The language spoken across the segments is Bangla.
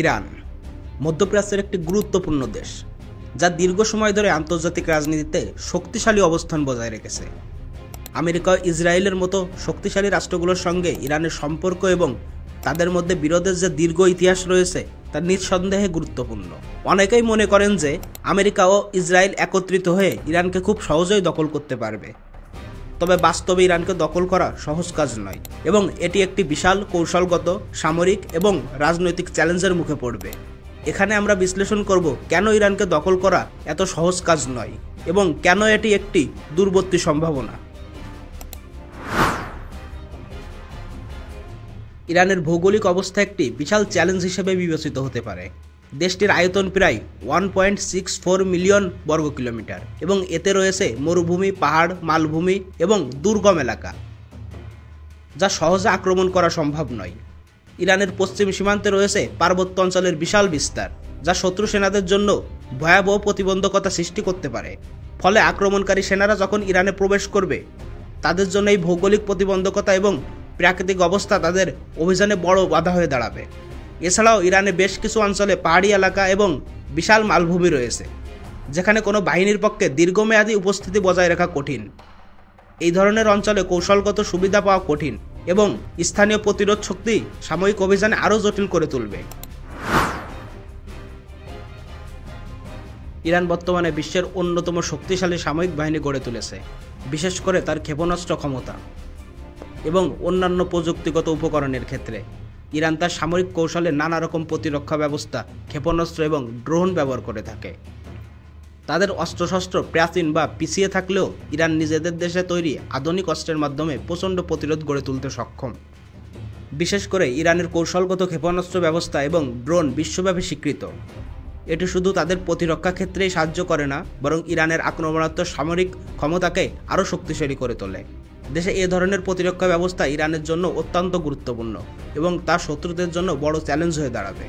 ইরান মধ্যপ্রাচ্যের একটি গুরুত্বপূর্ণ দেশ, যা দীর্ঘ সময় ধরে আন্তর্জাতিক রাজনীতিতে শক্তিশালী অবস্থান বজায় রেখেছে। আমেরিকা ও ইসরায়েলের মতো শক্তিশালী রাষ্ট্রগুলোর সঙ্গে ইরানের সম্পর্ক এবং তাদের মধ্যে বিরোধের যে দীর্ঘ ইতিহাস রয়েছে তা নিঃসন্দেহে গুরুত্বপূর্ণ। অনেকেই মনে করেন যে আমেরিকা ও ইসরায়েল একত্রিত হয়ে ইরানকে খুব সহজেই দখল করতে পারবে, তবে বাস্তবে ইরানকে দখল করা সহজ কাজ নয় এবং এটি একটি বিশাল কৌশলগত, সামরিক এবং রাজনৈতিক চ্যালেঞ্জের মুখে পড়বে। এখানে আমরা বিশ্লেষণ করব কেন ইরানকে দখল করা এত সহজ কাজ নয় এবং কেন এটি একটি দূরবর্তী সম্ভাবনা। ইরানের ভৌগোলিক অবস্থা একটি বিশাল চ্যালেঞ্জ হিসেবে বিবেচিত হতে পারে। দেশটির আয়তন প্রায় 1.64 মিলিয়ন বর্গ কিলোমিটার এবং এতে রয়েছে মরুভূমি, পাহাড়, মালভূমি এবং দুর্গম এলাকা, যা সহজে আক্রমণ করা সম্ভব নয়। ইরানের পশ্চিম সীমান্তে রয়েছে পার্বত্য অঞ্চলের বিশাল বিস্তার, যা শত্রু সেনাদের জন্য ভয়াবহ প্রতিবন্ধকতা সৃষ্টি করতে পারে। ফলে আক্রমণকারী সেনারা যখন ইরানে প্রবেশ করবে, তাদের জন্য এই ভৌগোলিক প্রতিবন্ধকতা এবং প্রাকৃতিক অবস্থা তাদের অভিযানে বড় বাধা হয়ে দাঁড়াবে। এছাড়াও ইরানে বেশ কিছু অঞ্চলে পাহাড়ি এলাকা এবং বিশাল মালভূমি রয়েছে, যেখানে কোনো বাহিনীর পক্ষে দীর্ঘমেয়াদী উপস্থিতি বজায় রাখা কঠিন। এই ধরনের অঞ্চলে কৌশলগত সুবিধা পাওয়া কঠিন এবং স্থানীয় প্রতিরোধ শক্তি সাময়িক অভিযানে আরও জটিল করে তুলবে। ইরান বর্তমানে বিশ্বের অন্যতম শক্তিশালী সামরিক বাহিনী গড়ে তুলেছে, বিশেষ করে তার ক্ষেপণাস্ত্র ক্ষমতা এবং অন্যান্য প্রযুক্তিগত উপকরণের ক্ষেত্রে। ইরান তার সামরিক কৌশলে নানা রকম প্রতিরক্ষা ব্যবস্থা, ক্ষেপণাস্ত্র এবং ড্রোন ব্যবহার করে থাকে। তাদের অস্ত্রশস্ত্র প্রাচীন বা পিছিয়ে থাকলেও ইরান নিজেদের দেশে তৈরি আধুনিক অস্ত্রের মাধ্যমে প্রচণ্ড প্রতিরোধ গড়ে তুলতে সক্ষম। বিশেষ করে ইরানের কৌশলগত ক্ষেপণাস্ত্র ব্যবস্থা এবং ড্রোন বিশ্বব্যাপী স্বীকৃত। এটি শুধু তাদের প্রতিরক্ষা ক্ষেত্রেই সাহায্য করে না, বরং ইরানের আক্রমণাত্মক সামরিক ক্ষমতাকে আরও শক্তিশালী করে তোলে। দেশে এ ধরনের প্রতিরক্ষা ব্যবস্থা ইরানের জন্য অত্যন্ত গুরুত্বপূর্ণ এবং তার শত্রুদের জন্য বড় চ্যালেঞ্জ হয়ে দাঁড়াবে।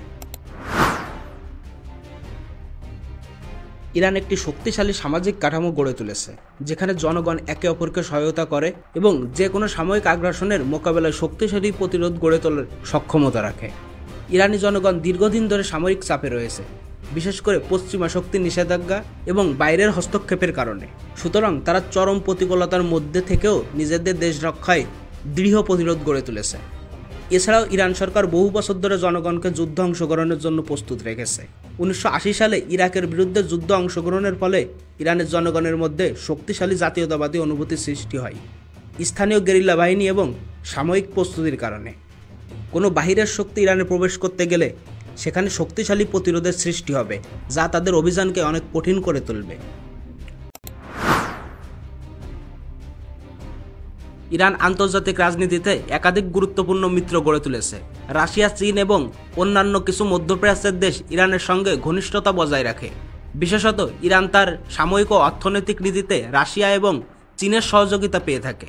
ইরান একটি শক্তিশালী সামাজিক কাঠামো গড়ে তুলেছে, যেখানে জনগণ একে অপরকে সহায়তা করে এবং যে কোনো সাময়িক আগ্রাসনের মোকাবেলায় শক্তিশালী প্রতিরোধ গড়ে তোলার সক্ষমতা রাখে। ইরানি জনগণ দীর্ঘদিন ধরে সামরিক চাপে রয়েছে, বিশেষ করে পশ্চিমা শক্তির নিষেধাজ্ঞা এবং বাইরের হস্তক্ষেপের কারণে। সুতরাং তারা চরম প্রতিকূলতার মধ্যে থেকেও নিজেদের দেশ রক্ষায় দৃঢ় প্রতিরোধ গড়ে তুলেছে। এছাড়াও ইরান সরকার বহু বছর ধরে জনগণকে যুদ্ধে অংশগ্রহণের জন্য প্রস্তুত রেখেছে। 1980 সালে ইরাকের বিরুদ্ধে যুদ্ধে অংশগ্রহণের ফলে ইরানের জনগণের মধ্যে শক্তিশালী জাতীয়তাবাদী অনুভূতি সৃষ্টি হয়, স্থানীয় গেরিলা বাহিনী এবং সাময়িক প্রস্তুতির কারণে। কোনো বাহিরের শক্তি ইরানে প্রবেশ করতে গেলে সেখানে শক্তিশালী প্রতিরোধের সৃষ্টি হবে, যা তাদের অভিযানকে অনেক কঠিন করে তুলবে। ইরান আন্তর্জাতিক রাজনীতিতে একাধিক গুরুত্বপূর্ণ মিত্র গড়ে তুলেছে। রাশিয়া, চীন এবং অন্যান্য কিছু মধ্যপ্রাচ্যের দেশ ইরানের সঙ্গে ঘনিষ্ঠতা বজায় রাখে। বিশেষত ইরান তার সাময়িক ও অর্থনৈতিক নীতিতে রাশিয়া এবং চীনের সহযোগিতা পেয়ে থাকে।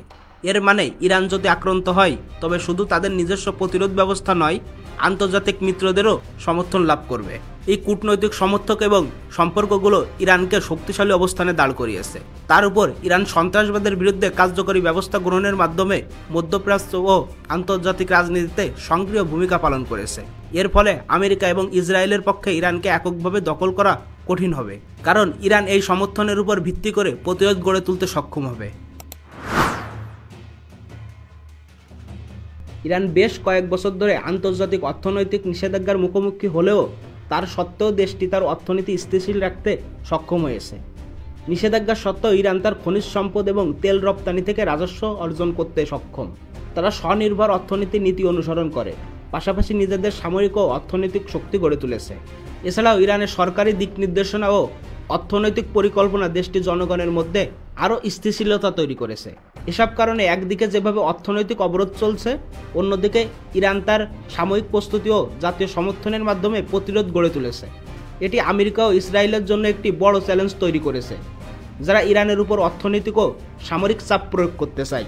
এর মানে ইরান যদি আক্রান্ত হয়, তবে শুধু তাদের নিজস্ব প্রতিরোধ ব্যবস্থা নয়, আন্তর্জাতিক মিত্রদেরও সমর্থন লাভ করবে। এই কূটনৈতিক সমর্থক এবং সম্পর্কগুলো ইরানকে শক্তিশালী অবস্থানে দাঁড় করিয়েছে। তার উপর ইরান সন্ত্রাসবাদের বিরুদ্ধে কার্যকরী ব্যবস্থা গ্রহণের মাধ্যমে মধ্যপ্রাচ্য ও আন্তর্জাতিক রাজনীতিতে সক্রিয় ভূমিকা পালন করেছে। এর ফলে আমেরিকা এবং ইসরায়েলের পক্ষে ইরানকে এককভাবে দখল করা কঠিন হবে, কারণ ইরান এই সমর্থনের উপর ভিত্তি করে প্রতিরোধ গড়ে তুলতে সক্ষম হবে। ইরান বেশ কয়েক বছর ধরে আন্তর্জাতিক অর্থনৈতিক নিষেধাজ্ঞার মুখোমুখি হলেও তার সত্ত্বেও দেশটি তার অর্থনীতি স্থিতিশীল রাখতে সক্ষম হয়েছে। নিষেধাজ্ঞা সত্ত্বেও ইরান তার খনিজ সম্পদ এবং তেল রপ্তানি থেকে রাজস্ব অর্জন করতে সক্ষম। তারা স্বনির্ভর অর্থনীতি নীতি অনুসরণ করে, পাশাপাশি নিজেদের সামরিক ও অর্থনৈতিক শক্তি গড়ে তুলেছে। এছাড়াও ইরানের সরকারি দিক নির্দেশনা ও অর্থনৈতিক পরিকল্পনা দেশটি জনগণের মধ্যে আরও স্থিতিশীলতা তৈরি করেছে। এসব কারণে একদিকে যেভাবে অর্থনৈতিক অবরোধ চলছে, অন্যদিকে ইরান তার সাময়িক প্রস্তুতি ও জাতীয় সমর্থনের মাধ্যমে প্রতিরোধ গড়ে তুলেছে। এটি আমেরিকা ও ইসরায়েলের জন্য একটি বড় চ্যালেঞ্জ তৈরি করেছে, যারা ইরানের উপর অর্থনৈতিক ও সামরিক চাপ প্রয়োগ করতে চায়।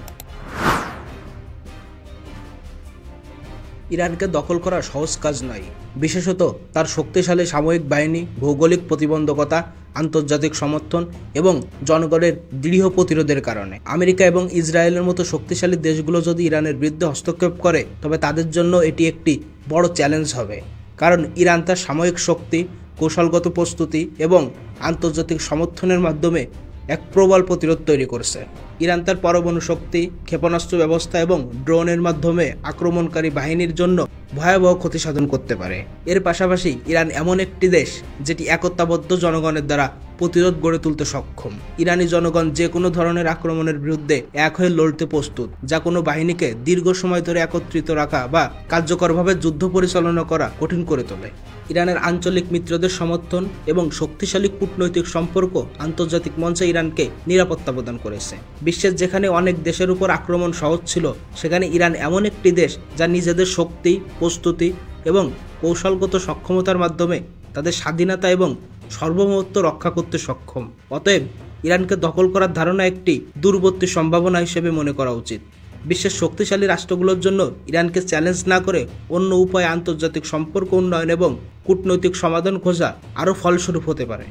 ইরানকে দখল করা সহজ কাজ নয়, বিশেষত তার শক্তিশালী সামরিক বাহিনী, ভৌগোলিক প্রতিবন্ধকতা, আন্তর্জাতিক সমর্থন এবং জনগণের দৃঢ় প্রতিরোধের কারণে। আমেরিকা এবং ইসরায়েলের মতো শক্তিশালী দেশগুলো যদি ইরানের বিরুদ্ধে হস্তক্ষেপ করে, তবে তাদের জন্য এটি একটি বড় চ্যালেঞ্জ হবে, কারণ ইরান তার সামরিক শক্তি, কৌশলগত প্রস্তুতি এবং আন্তর্জাতিক সমর্থনের মাধ্যমে এক প্রবল প্রতিরোধ তৈরি করছে। ইরান তার পরমাণু শক্তি, ক্ষেপণাস্ত্র ব্যবস্থা এবং ড্রোনের মাধ্যমে আক্রমণকারী বাহিনীর জন্য ভয়াবহ ক্ষতি সাধন করতে পারে। এর পাশাপাশি ইরান এমন একটি দেশ যেটি একতাবদ্ধ জনগণের দ্বারা প্রতিরোধ গড়ে তুলতে সক্ষম। ইরানি জনগণ যে কোনো ধরনের আক্রমণের বিরুদ্ধে এক হয়ে লড়তে প্রস্তুত, যা কোনো বাহিনীকে দীর্ঘ সময় ধরে একত্রিত রাখা বা কার্যকরভাবে যুদ্ধ পরিচালনা করা কঠিন করে তোলে। ইরানের আঞ্চলিক মিত্রদের সমর্থন এবং শক্তিশালী কূটনৈতিক সম্পর্ক আন্তর্জাতিক মঞ্চে ইরানকে নিরাপত্তা প্রদান করেছে। বিশ্বের যেখানে অনেক দেশের উপর আক্রমণ সহজ ছিল, সেখানে ইরান এমন একটি দেশ যা নিজেদের শক্তি, প্রস্তুতি এবং কৌশলগত সক্ষমতার মাধ্যমে তাদের স্বাধীনতা এবং সার্বভৌমত্ব রক্ষা করতে সক্ষম। অতএব ইরানকে দখল করার ধারণা একটি দূরবর্তী সম্ভাবনা হিসেবে মনে করা উচিত। বিশ্বের শক্তিশালী রাষ্ট্রগুলোর জন্য ইরানকে চ্যালেঞ্জ না করে অন্য উপায়ে আন্তর্জাতিক সম্পর্ক উন্নয়ন এবং কূটনৈতিক সমাধান খোঁজা আরও ফলস্বরূপ হতে পারে।